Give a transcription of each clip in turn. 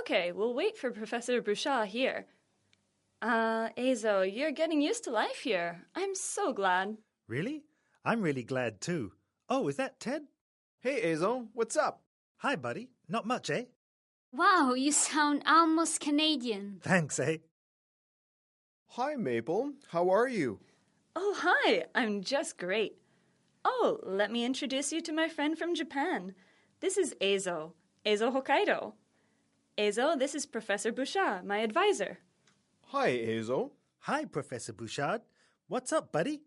Okay, we'll wait for Professor Bouchard here. Azo, you're getting used to life here. I'm so glad. Really? I'm really glad too. Oh, is that Ted? Hey, Azo, what's up? Hi, buddy. Not much, eh? Wow, you sound almost Canadian. Thanks, eh? Hi, Maple. How are you? Oh, hi. I'm just great. Oh, let me introduce you to my friend from Japan. This is Azo Hokkaido. Azo, this is Professor Bouchard, my advisor. Hi, Azo. Hi, Professor Bouchard. What's up, buddy?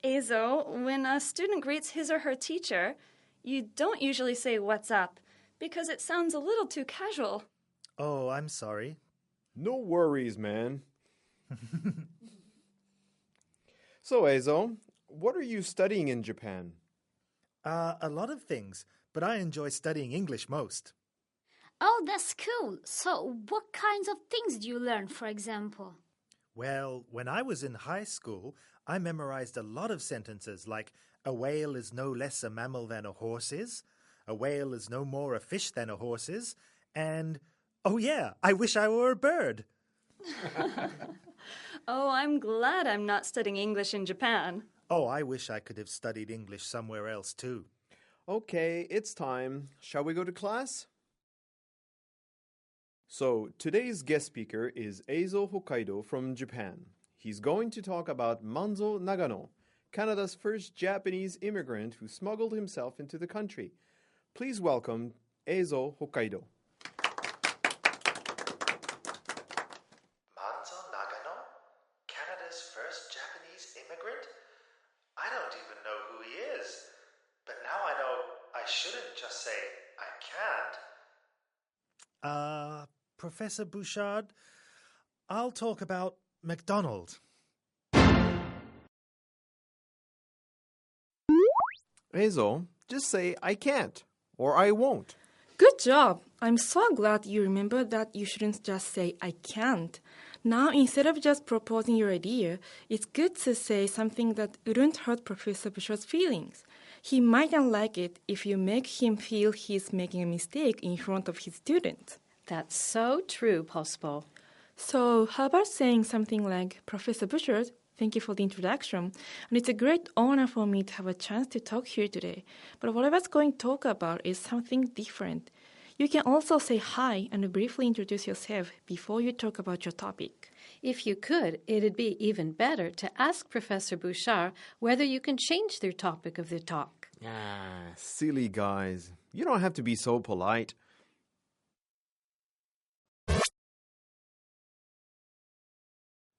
Azo, when a student greets his or her teacher, you don't usually say what's up because it sounds a little too casual. Oh, I'm sorry. No worries, man. So, Azo, what are you studying in Japan? A lot of things, but I enjoy studying English most. Oh, that's cool. So, what kinds of things do you learn, for example? Well, when I was in high school, I memorized a lot of sentences like, a whale is no less a mammal than a horse is, a whale is no more a fish than a horse is, and, oh yeah, I wish I were a bird. Oh, I'm glad I'm not studying English in Japan. Oh, I wish I could have studied English somewhere else too. Okay, it's time. Shall we go to class? So, today's guest speaker is Eizo Hokkaido from Japan. He's going to talk about Manzo Nagano, Canada's first Japanese immigrant who smuggled himself into the country. Please welcome Eizo Hokkaido. Manzo Nagano? Canada's first Japanese immigrant? I don't even know who he is. But now I know I shouldn't just say I can't. Professor Bouchard, I'll talk about McDonald. Eizo, just say I can't or I won't. Good job. I'm so glad you remembered that you shouldn't just say I can't. Now, instead of just proposing your idea, it's good to say something that wouldn't hurt Professor Bouchard's feelings. He might not like it if you make him feel he's making a mistake in front of his students. That's so true, Pospo. So, how about saying something like, Professor Bouchard, thank you for the introduction, and it's a great honor for me to have a chance to talk here today. But what I was going to talk about is something different. You can also say hi and briefly introduce yourself before you talk about your topic. If you could, it'd be even better to ask Professor Bouchard whether you can change the topic of the talk. Ah, silly guys. You don't have to be so polite.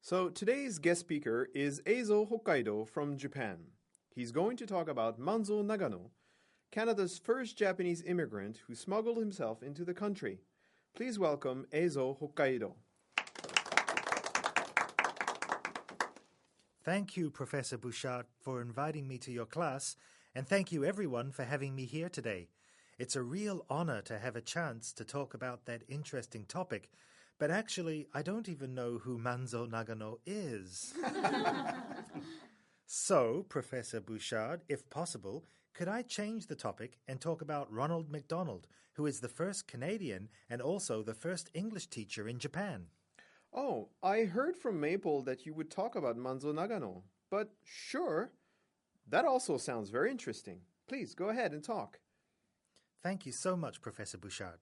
So today's guest speaker is Eizo Hokkaido from Japan. He's going to talk about Manzo Nagano, Canada's first Japanese immigrant who smuggled himself into the country. Please welcome Eizo Hokkaido. Thank you, Professor Bouchard, for inviting me to your class, and thank you everyone for having me here today. It's a real honor to have a chance to talk about that interesting topic, but actually, I don't even know who Manzo Nagano is. So, Professor Bouchard, if possible, could I change the topic and talk about Ronald McDonald, who is the first Canadian and also the first English teacher in Japan? Oh, I heard from Maple that you would talk about Manzo Nagano, but sure. That also sounds very interesting. Please, go ahead and talk. Thank you so much, Professor Bouchard.